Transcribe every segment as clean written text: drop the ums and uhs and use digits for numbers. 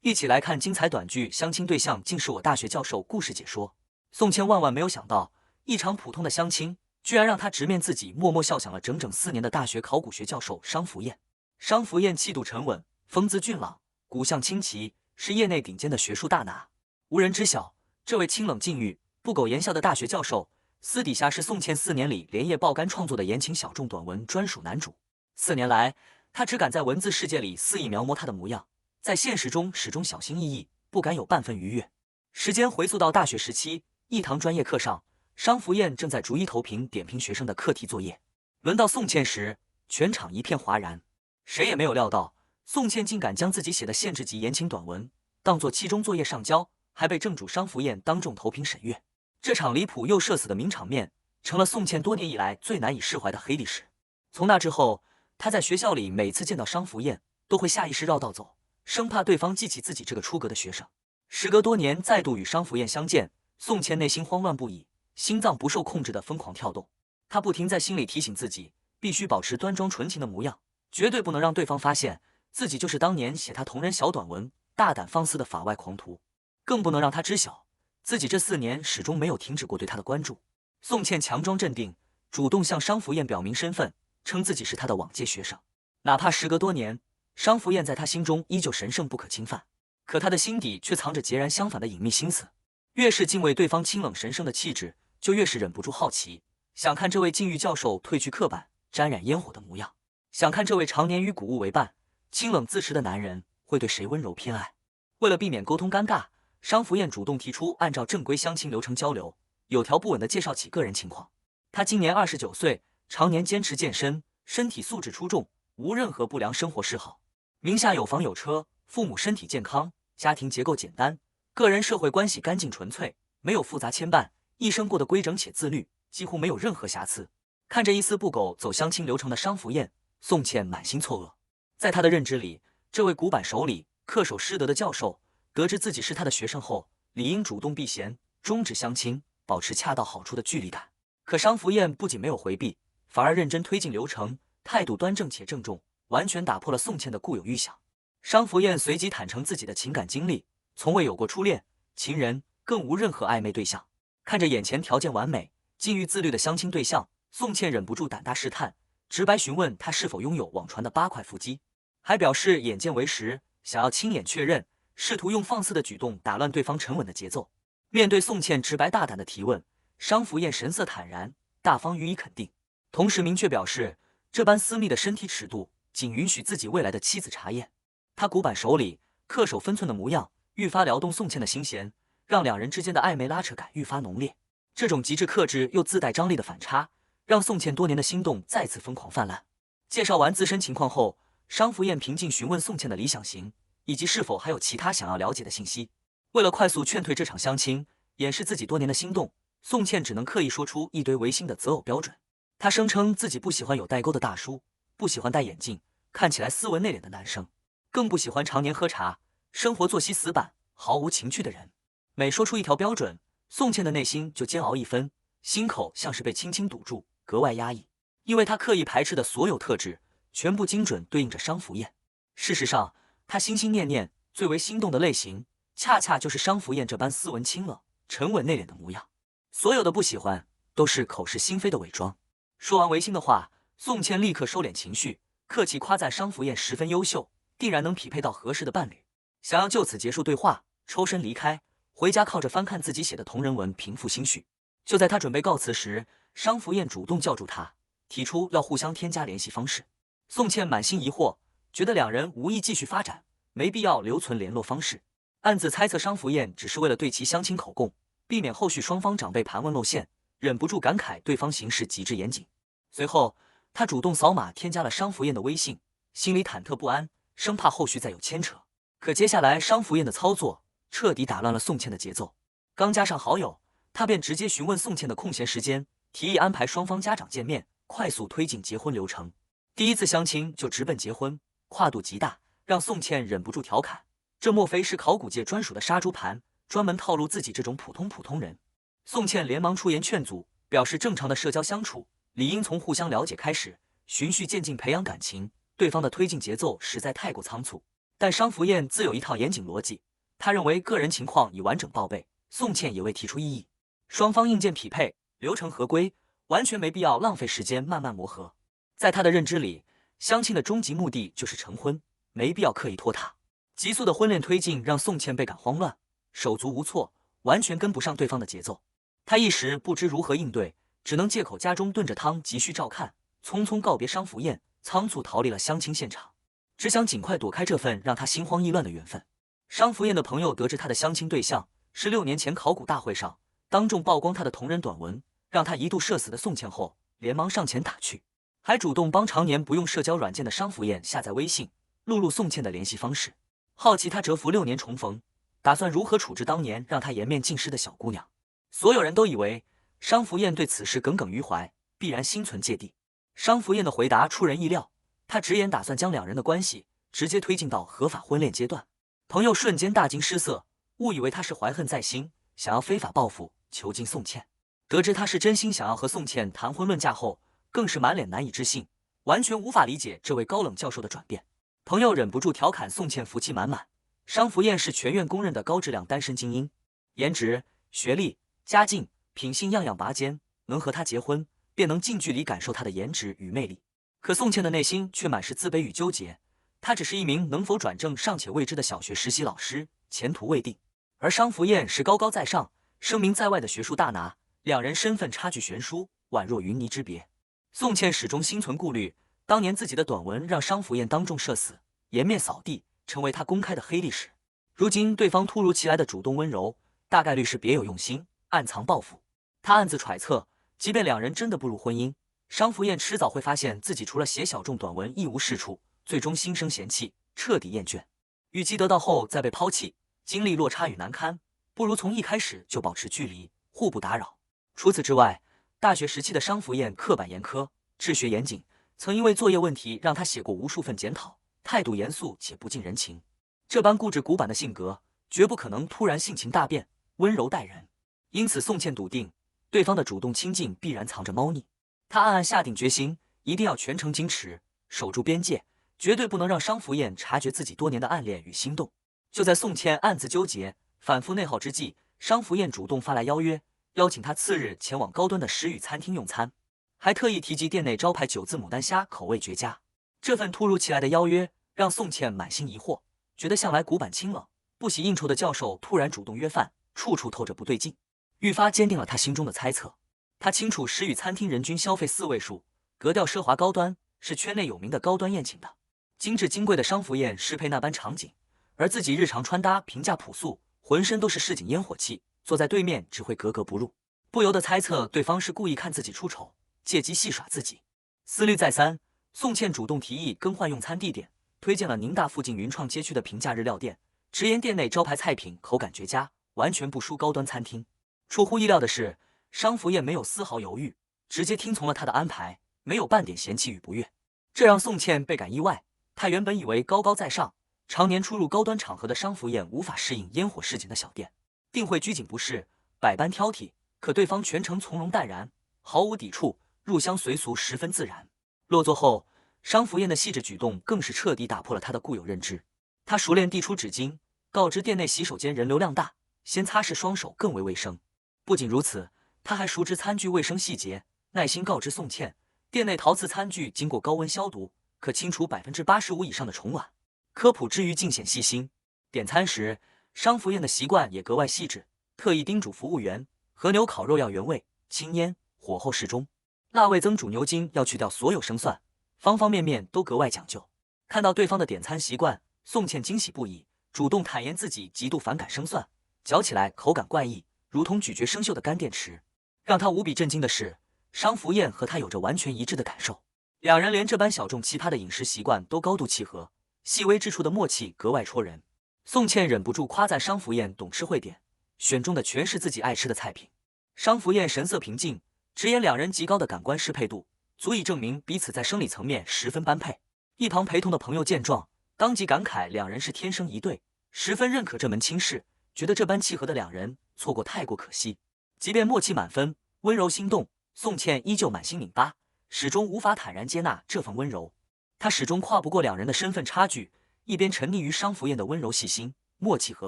一起来看精彩短剧，相亲对象竟是我大学教授。故事解说：宋茜万万没有想到，一场普通的相亲，居然让她直面自己默默笑想了整整4年的大学考古学教授商福燕。商福燕气度沉稳，风姿俊朗，骨相清奇，是业内顶尖的学术大拿。无人知晓，这位清冷禁欲、不苟言笑的大学教授，私底下是宋茜4年里连夜爆肝创作的言情小众短文专属男主。4年来，他只敢在文字世界里肆意描摹他的模样，在现实中始终小心翼翼，不敢有半分逾越。时间回溯到大学时期，一堂专业课上，商福燕正在逐一投屏点评学生的课题作业。轮到宋茜时，全场一片哗然。谁也没有料到，宋茜竟敢将自己写的限制级言情短文当作期中作业上交，还被正主商福燕当众投屏审阅。这场离谱又社死的名场面，成了宋茜多年以来最难以释怀的黑历史。从那之后，他在学校里每次见到商福燕，都会下意识绕道走，生怕对方记起自己这个出格的学生。时隔多年再度与商福燕相见，宋茜内心慌乱不已，心脏不受控制的疯狂跳动。她不停在心里提醒自己，必须保持端庄纯情的模样，绝对不能让对方发现自己就是当年写他同人小短文大胆放肆的法外狂徒，更不能让他知晓自己这4年始终没有停止过对他的关注。宋茜强装镇定，主动向商福燕表明身份，称自己是他的往届学生。哪怕时隔多年，商福燕在他心中依旧神圣不可侵犯，可他的心底却藏着截然相反的隐秘心思。越是敬畏对方清冷神圣的气质，就越是忍不住好奇，想看这位禁欲教授褪去刻板、沾染烟火的模样，想看这位常年与古物为伴、清冷自持的男人会对谁温柔偏爱。为了避免沟通尴尬，商福燕主动提出按照正规相亲流程交流，有条不紊地介绍起个人情况。他今年29岁，常年坚持健身，身体素质出众，无任何不良生活嗜好，名下有房有车，父母身体健康，家庭结构简单，个人社会关系干净纯粹，没有复杂牵绊，一生过得规整且自律，几乎没有任何瑕疵。看着一丝不苟走相亲流程的商福燕，宋茜满心错愕。在他的认知里，这位古板守礼、恪守师德的教授，得知自己是他的学生后，理应主动避嫌，终止相亲，保持恰到好处的距离感。可商福燕不仅没有回避，反而认真推进流程，态度端正且郑重，完全打破了宋茜的固有预想。商福燕随即坦诚自己的情感经历，从未有过初恋、情人，更无任何暧昧对象。看着眼前条件完美、禁欲自律的相亲对象，宋茜忍不住胆大试探，直白询问他是否拥有网传的8块腹肌，还表示眼见为实，想要亲眼确认，试图用放肆的举动打乱对方沉稳的节奏。面对宋茜直白大胆的提问，商福燕神色坦然，大方予以肯定，同时明确表示这般私密的身体尺度仅允许自己未来的妻子查验。他古板守礼、恪守分寸的模样愈发撩动宋茜的心弦，让两人之间的暧昧拉扯感愈发浓烈。这种极致克制又自带张力的反差，让宋茜多年的心动再次疯狂泛滥。介绍完自身情况后，商福燕平静询问宋茜的理想型，以及是否还有其他想要了解的信息。为了快速劝退这场相亲，掩饰自己多年的心动，宋茜只能刻意说出一堆违心的择偶标准。她声称自己不喜欢有代沟的大叔，不喜欢戴眼镜、看起来斯文内敛的男生，更不喜欢常年喝茶、生活作息死板、毫无情趣的人。每说出一条标准，宋茜的内心就煎熬一分，心口像是被轻轻堵住，格外压抑。因为她刻意排斥的所有特质，全部精准对应着商福燕。事实上，她心心念念、最为心动的类型，恰恰就是商福燕这般斯文清冷、沉稳内敛的模样。所有的不喜欢，都是口是心非的伪装。说完违心的话，宋茜立刻收敛情绪，客气夸赞商福燕十分优秀，定然能匹配到合适的伴侣。想要就此结束对话，抽身离开，回家靠着翻看自己写的同人文平复心绪。就在他准备告辞时，商福燕主动叫住他，提出要互相添加联系方式。宋茜满心疑惑，觉得两人无意继续发展，没必要留存联络方式，暗自猜测商福燕只是为了对其相亲口供，避免后续双方长辈盘问露馅，忍不住感慨对方行事极致严谨。随后，他主动扫码添加了商福燕的微信，心里忐忑不安，生怕后续再有牵扯。可接下来商福燕的操作彻底打乱了宋茜的节奏。刚加上好友，他便直接询问宋茜的空闲时间，提议安排双方家长见面，快速推进结婚流程。第一次相亲就直奔结婚，跨度极大，让宋茜忍不住调侃：这莫非是考古界专属的杀猪盘，专门套路自己这种普通人？宋茜连忙出言劝阻，表示正常的社交相处理应从互相了解开始，循序渐进培养感情，对方的推进节奏实在太过仓促。但商福燕自有一套严谨逻辑，他认为个人情况已完整报备，宋茜也未提出异议，双方硬件匹配，流程合规，完全没必要浪费时间慢慢磨合。在他的认知里，相亲的终极目的就是成婚，没必要刻意拖沓。急速的婚恋推进让宋茜倍感慌乱，手足无措，完全跟不上对方的节奏。他一时不知如何应对，只能借口家中炖着汤急需照看，匆匆告别商福燕，仓促逃离了相亲现场，只想尽快躲开这份让他心慌意乱的缘分。商福燕的朋友得知他的相亲对象是6年前考古大会上当众曝光他的同人短文，让他一度社死的宋茜后，连忙上前打趣，还主动帮常年不用社交软件的商福燕下载微信，录入宋茜的联系方式，好奇他蛰伏6年重逢，打算如何处置当年让他颜面尽失的小姑娘。所有人都以为商福燕对此事耿耿于怀，必然心存芥蒂。商福燕的回答出人意料，他直言打算将两人的关系直接推进到合法婚恋阶段。朋友瞬间大惊失色，误以为他是怀恨在心，想要非法报复囚禁宋茜。得知他是真心想要和宋茜谈婚论嫁后，更是满脸难以置信，完全无法理解这位高冷教授的转变。朋友忍不住调侃宋茜福气满满，商福燕是全院公认的高质量单身精英，颜值、学历、家境、品性样样拔尖，能和他结婚，便能近距离感受他的颜值与魅力。可宋茜的内心却满是自卑与纠结，她只是一名能否转正尚且未知的小学实习老师，前途未定。而商福燕是高高在上、声名在外的学术大拿，两人身份差距悬殊，宛若云泥之别。宋茜始终心存顾虑，当年自己的短文让商福燕当众社死，颜面扫地，成为她公开的黑历史。如今对方突如其来的主动温柔，大概率是别有用心，暗藏报复。他暗自揣测，即便两人真的步入婚姻，商福燕迟早会发现自己除了写小众短文一无是处，最终心生嫌弃，彻底厌倦。与其得到后再被抛弃，经历落差与难堪，不如从一开始就保持距离，互不打扰。除此之外，大学时期的商福燕刻板严苛，治学严谨，曾因为作业问题让他写过无数份检讨，态度严肃且不近人情。这般固执古板的性格，绝不可能突然性情大变，温柔待人。因此宋茜笃定，对方的主动亲近必然藏着猫腻。他暗暗下定决心，一定要全程矜持，守住边界，绝对不能让商福燕察觉自己多年的暗恋与心动。就在宋茜暗自纠结、反复内耗之际，商福燕主动发来邀约，邀请他次日前往高端的食语餐厅用餐，还特意提及店内招牌9字牡丹虾口味绝佳。这份突如其来的邀约让宋茜满心疑惑，觉得向来古板清冷、不喜应酬的教授突然主动约饭，处处透着不对劲，愈发坚定了他心中的猜测。他清楚食语餐厅人均消费4位数，格调奢华高端，是圈内有名的高端宴请的。精致金贵的商福燕适配那般场景，而自己日常穿搭平价朴素，浑身都是市井烟火气，坐在对面只会格格不入，不由得猜测对方是故意看自己出丑，借机戏耍自己。思虑再三，宋茜主动提议更换用餐地点，推荐了宁大附近云创街区的平价日料店，直言店内招牌菜品口感绝佳，完全不输高端餐厅。出乎意料的是，商福燕没有丝毫犹豫，直接听从了他的安排，没有半点嫌弃与不悦，这让宋茜倍感意外。他原本以为高高在上、常年出入高端场合的商福燕无法适应烟火市井的小店，定会拘谨不适，百般挑剔，可对方全程从容淡然，毫无抵触，入乡随俗，十分自然。落座后，商福燕的细致举动更是彻底打破了他的固有认知。他熟练递出纸巾，告知店内洗手间人流量大，先擦拭双手更为卫生。不仅如此，他还熟知餐具卫生细节，耐心告知宋茜，店内陶瓷餐具经过高温消毒，可清除85%以上的虫卵。科普之余尽显细心。点餐时，商福燕的习惯也格外细致，特意叮嘱服务员，和牛烤肉要原味、轻腌，火候适中，辣味增煮牛筋要去掉所有生蒜，方方面面都格外讲究。看到对方的点餐习惯，宋茜惊喜不已，主动坦言自己极度反感生蒜，嚼起来口感怪异，如同咀嚼生锈的干电池。让他无比震惊的是，商福燕和他有着完全一致的感受，两人连这般小众奇葩的饮食习惯都高度契合，细微之处的默契格外戳人。宋茜忍不住夸赞商福燕懂吃会点，选中的全是自己爱吃的菜品。商福燕神色平静，直言两人极高的感官适配度，足以证明彼此在生理层面十分般配。一旁陪同的朋友见状，当即感慨两人是天生一对，十分认可这门亲事，觉得这般契合的两人错过太过可惜。即便默契满分，温柔心动，宋茜依旧满心拧巴，始终无法坦然接纳这份温柔。她始终跨不过两人的身份差距，一边沉溺于商福燕的温柔细心、默契合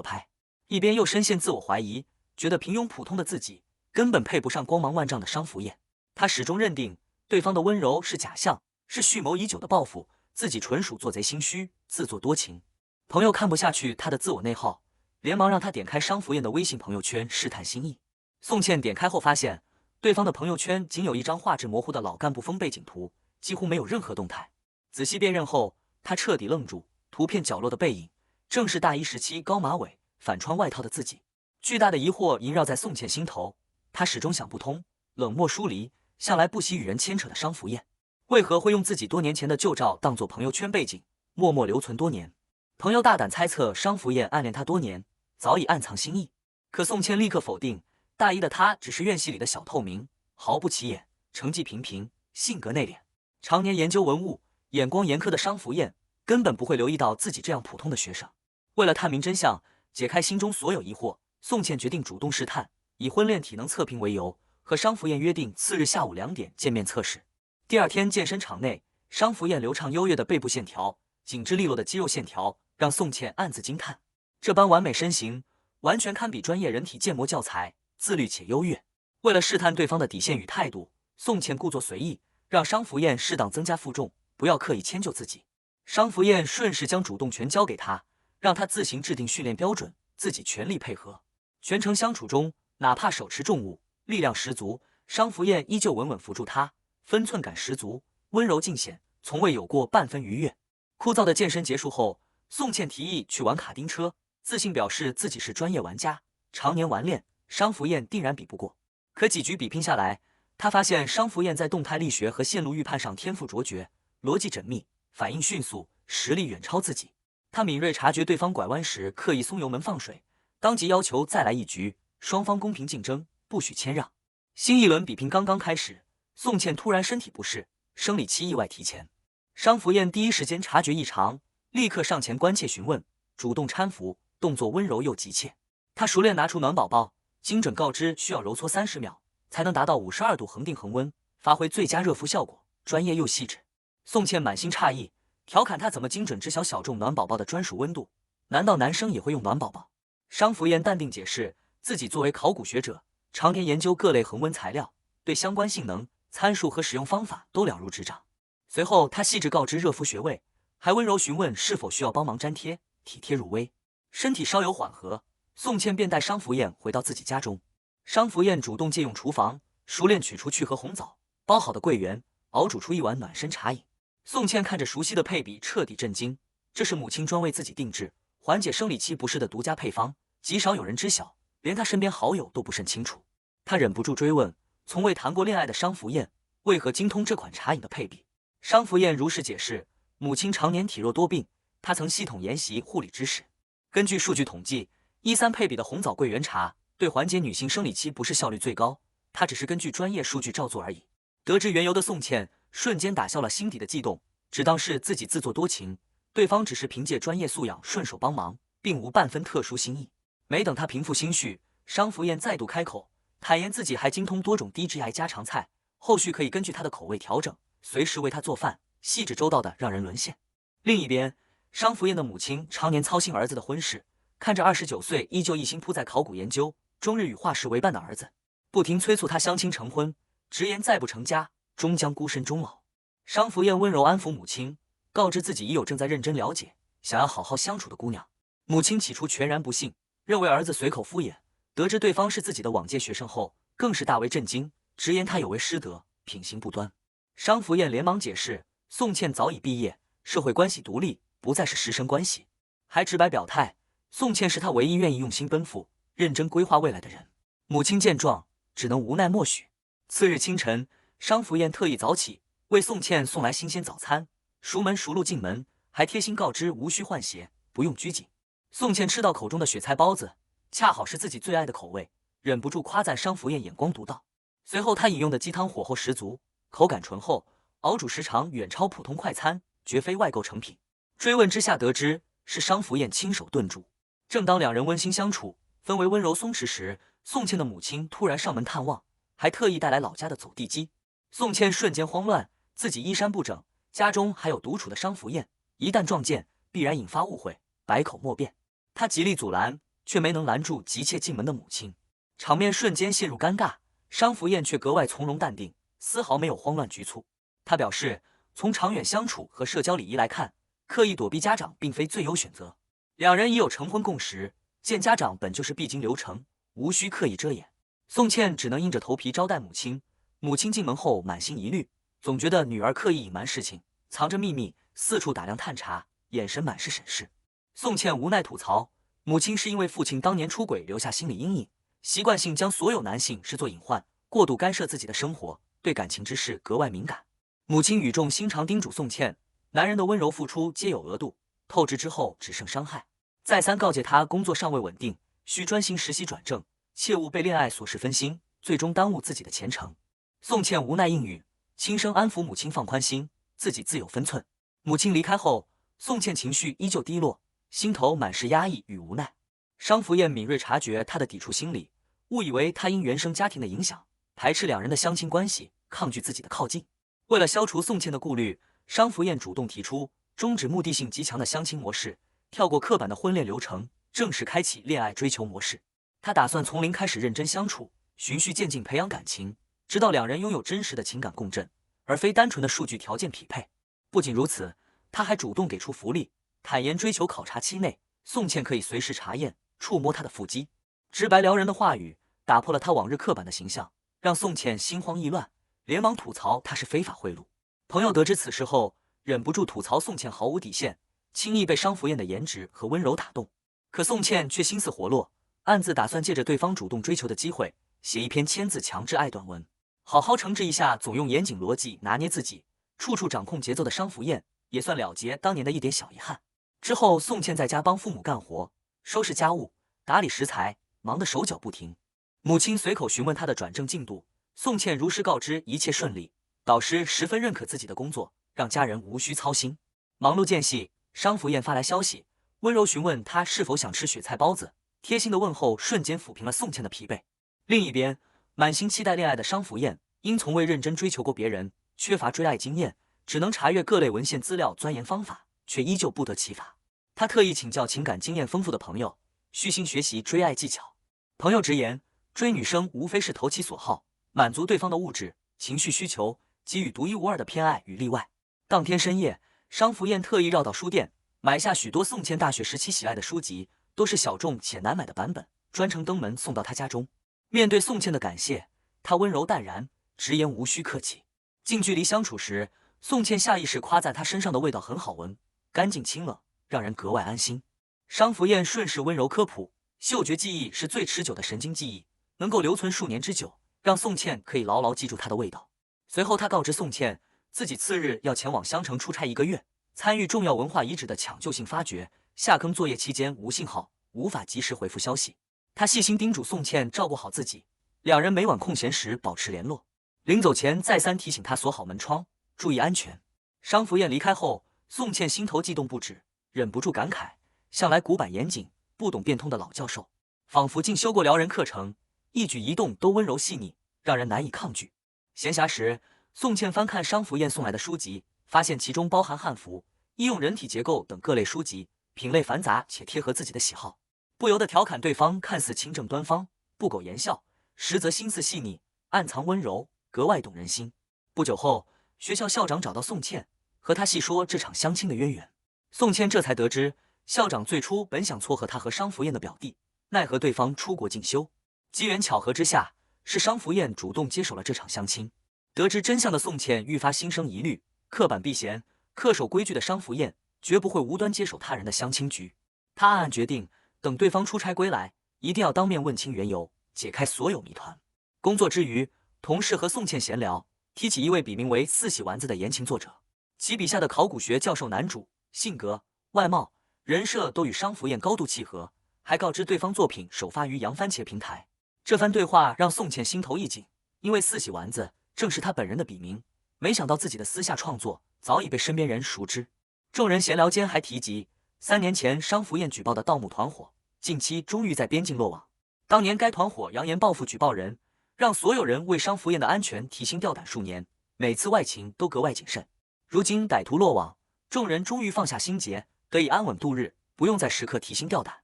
拍，一边又深陷自我怀疑，觉得平庸普通的自己根本配不上光芒万丈的商福燕。他始终认定对方的温柔是假象，是蓄谋已久的报复，自己纯属做贼心虚、自作多情。朋友看不下去他的自我内耗，连忙让他点开商福燕的微信朋友圈试探心意。宋茜点开后发现，对方的朋友圈仅有一张画质模糊的老干部风背景图，几乎没有任何动态。仔细辨认后，他彻底愣住，图片角落的背影正是大一时期高马尾、反穿外套的自己。巨大的疑惑萦绕在宋茜心头，他始终想不通，冷漠疏离，向来不喜与人牵扯的商福燕，为何会用自己多年前的旧照当作朋友圈背景，默默留存多年？朋友大胆猜测商福燕暗恋他多年，早已暗藏心意。可宋茜立刻否定，大一的他只是院系里的小透明，毫不起眼，成绩平平，性格内敛，常年研究文物，眼光严苛的商福燕根本不会留意到自己这样普通的学生。为了探明真相，解开心中所有疑惑，宋茜决定主动试探，以婚恋体能测评为由，和商福燕约定次日下午2点见面测试。第二天健身场内，商福燕流畅优越的背部线条，紧致利落的肌肉线条，让宋茜暗自惊叹。这般完美身形，完全堪比专业人体建模教材，自律且优越。为了试探对方的底线与态度，宋茜故作随意，让商福燕适当增加负重，不要刻意迁就自己。商福燕顺势将主动权交给他，让他自行制定训练标准，自己全力配合。全程相处中，哪怕手持重物，力量十足，商福燕依旧稳稳扶住他，分寸感十足，温柔尽显，从未有过半分逾越。枯燥的健身结束后，宋茜提议去玩卡丁车，自信表示自己是专业玩家，常年顽练，商福燕定然比不过。可几局比拼下来，他发现商福燕在动态力学和线路预判上天赋卓绝，逻辑缜密，反应迅速，实力远超自己。他敏锐察觉对方拐弯时刻意松油门放水，当即要求再来一局，双方公平竞争，不许谦让。新一轮比拼刚刚开始，宋茜突然身体不适，生理期意外提前。商福燕第一时间察觉异常，立刻上前关切询问，主动搀扶，动作温柔又急切。他熟练拿出暖宝宝，精准告知需要揉搓30秒才能达到52度恒定恒温，发挥最佳热敷效果，专业又细致。宋茜满心诧异，调侃他怎么精准知晓小众暖宝宝的专属温度，难道男生也会用暖宝宝？商福燕淡定解释，自己作为考古学者，常年研究各类恒温材料，对相关性能、参数和使用方法都了如指掌。随后他细致告知热敷穴位，还温柔询问是否需要帮忙粘贴，体贴入微。身体稍有缓和，宋茜便带商福燕回到自己家中。商福燕主动借用厨房，熟练取出去核红枣，包好的桂圆，熬煮出一碗暖身茶饮。宋茜看着熟悉的配比，彻底震惊，这是母亲专为自己定制，缓解生理期不适的独家配方，极少有人知晓，连她身边好友都不甚清楚。她忍不住追问，从未谈过恋爱的商福燕为何精通这款茶饮的配比？商福燕如实解释，母亲常年体弱多病，她曾系统研习护理知识。根据数据统计，13配比的红枣桂圆茶对缓解女性生理期不适效率最高，她只是根据专业数据照做而已。得知缘由的宋茜瞬间打消了心底的悸动，只当是自己自作多情，对方只是凭借专业素养顺手帮忙，并无半分特殊心意。没等他平复心绪，商福燕再度开口，坦言自己还精通多种低 GI 家常菜，后续可以根据他的口味调整，随时为他做饭，细致周到的让人沦陷。另一边，商福燕的母亲常年操心儿子的婚事，看着29岁依旧一心扑在考古研究，终日与画室为伴的儿子，不停催促他相亲成婚，直言再不成家，终将孤身终老。商福燕温柔安抚母亲，告知自己已有正在认真了解，想要好好相处的姑娘。母亲起初全然不信，认为儿子随口敷衍，得知对方是自己的往届学生后，更是大为震惊，直言他有违师德，品行不端。商福燕连忙解释，宋茜早已毕业，社会关系独立，不再是师生关系，还直白表态，宋茜是他唯一愿意用心奔赴、认真规划未来的人。母亲见状，只能无奈默许。次日清晨，商福燕特意早起，为宋茜送来新鲜早餐，熟门熟路进门，还贴心告知无需换鞋，不用拘谨。宋茜吃到口中的雪菜包子，恰好是自己最爱的口味，忍不住夸赞商福燕眼光独到。随后他饮用的鸡汤火候十足，口感醇厚，熬煮时长远超普通快餐，绝非外购成品。追问之下得知是商福燕亲手炖煮。正当两人温馨相处，氛围温柔松弛时，宋茜的母亲突然上门探望，还特意带来老家的走地鸡。宋茜瞬间慌乱，自己衣衫不整，家中还有独处的商福燕，一旦撞见，必然引发误会，百口莫辩。他极力阻拦，却没能拦住急切进门的母亲，场面瞬间陷入尴尬。商福燕却格外从容淡定，丝毫没有慌乱局促。他表示，从长远相处和社交礼仪来看，刻意躲避家长并非最优选择。两人已有成婚共识，见家长本就是必经流程，无需刻意遮掩。宋茜只能硬着头皮招待母亲。母亲进门后满心疑虑，总觉得女儿刻意隐瞒事情，藏着秘密，四处打量探查，眼神满是审视。宋茜无奈吐槽，母亲是因为父亲当年出轨留下心理阴影，习惯性将所有男性视作隐患，过度干涉自己的生活，对感情之事格外敏感。母亲语重心长叮嘱宋茜，男人的温柔付出皆有额度，透支之后只剩伤害。再三告诫她工作尚未稳定，需专心实习转正，切勿被恋爱琐事分心，最终耽误自己的前程。宋茜无奈应允，轻声安抚母亲放宽心，自己自有分寸。母亲离开后，宋茜情绪依旧低落，心头满是压抑与无奈。商福燕敏锐察觉她的抵触心理，误以为她因原生家庭的影响，排斥两人的相亲关系，抗拒自己的靠近。为了消除宋茜的顾虑，商福燕主动提出终止目的性极强的相亲模式，跳过刻板的婚恋流程，正式开启恋爱追求模式。她打算从零开始认真相处，循序渐进培养感情，直到两人拥有真实的情感共振，而非单纯的数据条件匹配。不仅如此，她还主动给出福利，坦言追求考察期内，宋茜可以随时查验、触摸她的腹肌。直白撩人的话语打破了她往日刻板的形象，让宋茜心慌意乱，连忙吐槽她是非法贿赂。朋友得知此事后，忍不住吐槽宋茜毫无底线，轻易被商福燕的颜值和温柔打动。可宋茜却心思活络，暗自打算借着对方主动追求的机会，写一篇千字强制爱短文，好好惩治一下总用严谨逻辑拿捏自己，处处掌控节奏的商福燕，也算了结当年的一点小遗憾。之后，宋茜在家帮父母干活，收拾家务，打理食材，忙得手脚不停。母亲随口询问她的转正进度，宋茜如实告知一切顺利。导师十分认可自己的工作，让家人无需操心。忙碌间隙，商福燕发来消息，温柔询问她是否想吃雪菜包子，贴心的问候瞬间抚平了宋茜的疲惫。另一边，满心期待恋爱的商福燕，因从未认真追求过别人，缺乏追爱经验，只能查阅各类文献资料钻研方法，却依旧不得其法。她特意请教情感经验丰富的朋友，虚心学习追爱技巧。朋友直言，追女生无非是投其所好，满足对方的物质、情绪需求，给予独一无二的偏爱与例外。当天深夜，商福燕特意绕到书店，买下许多宋茜大学时期喜爱的书籍，都是小众且难买的版本，专程登门送到她家中。面对宋茜的感谢，她温柔淡然，直言无需客气。近距离相处时，宋茜下意识夸赞她身上的味道很好闻，干净清冷，让人格外安心。商福燕顺势温柔科普，嗅觉记忆是最持久的神经记忆，能够留存数年之久，让宋茜可以牢牢记住她的味道。随后，他告知宋茜，自己次日要前往襄城出差1个月，参与重要文化遗址的抢救性发掘。下坑作业期间无信号，无法及时回复消息。他细心叮嘱宋茜照顾好自己，两人每晚空闲时保持联络。临走前再三提醒她锁好门窗，注意安全。商福燕离开后，宋茜心头悸动不止，忍不住感慨：向来古板严谨、不懂变通的老教授，仿佛进修过撩人课程，一举一动都温柔细腻，让人难以抗拒。闲暇时，宋茜翻看商福燕送来的书籍，发现其中包含汉服、医用人体结构等各类书籍，品类繁杂且贴合自己的喜好，不由得调侃对方看似清正端方、不苟言笑，实则心思细腻，暗藏温柔，格外动人心。不久后，学校校长找到宋茜，和她细说这场相亲的渊源。宋茜这才得知，校长最初本想撮合她和商福燕的表弟，奈何对方出国进修，机缘巧合之下，是商福燕主动接手了这场相亲。得知真相的宋茜愈发心生疑虑，刻板避嫌、恪守规矩的商福燕绝不会无端接手他人的相亲局。她暗暗决定，等对方出差归来，一定要当面问清缘由，解开所有谜团。工作之余，同事和宋茜闲聊，提起一位笔名为四喜丸子的言情作者，其笔下的考古学教授男主性格、外貌、人设都与商福燕高度契合，还告知对方作品首发于洋番茄平台。这番对话让宋茜心头一紧，因为四喜丸子正是他本人的笔名，没想到自己的私下创作早已被身边人熟知。众人闲聊间还提及3年前商福燕举报的盗墓团伙，近期终于在边境落网。当年该团伙扬言报复举报人，让所有人为商福燕的安全提心吊胆数年，每次外勤都格外谨慎。如今歹徒落网，众人终于放下心结，得以安稳度日，不用再时刻提心吊胆。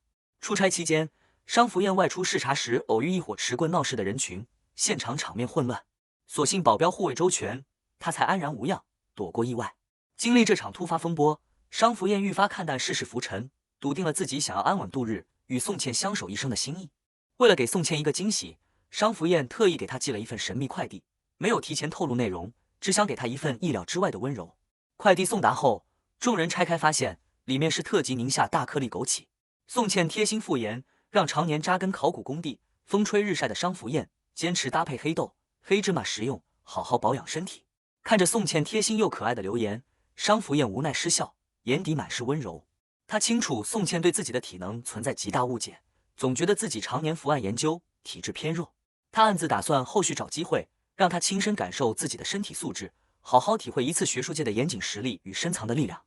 出差期间，商福燕外出视察时，偶遇一伙持棍闹事的人群，现场场面混乱，所幸保镖护卫周全，他才安然无恙，躲过意外。经历这场突发风波，商福燕愈发看淡世事浮沉，笃定了自己想要安稳度日，与宋茜相守一生的心意。为了给宋茜一个惊喜，商福燕特意给她寄了一份神秘快递，没有提前透露内容，只想给她一份意料之外的温柔。快递送达后，众人拆开发现，里面是特级宁夏大颗粒枸杞。宋茜贴心附言，让常年扎根考古工地、风吹日晒的商福燕坚持搭配黑豆、黑芝麻食用，好好保养身体。看着宋茜贴心又可爱的留言，商福燕无奈失笑，眼底满是温柔。他清楚宋茜对自己的体能存在极大误解，总觉得自己常年伏案研究，体质偏弱。他暗自打算后续找机会，让他亲身感受自己的身体素质，好好体会一次学术界的严谨实力与深藏的力量。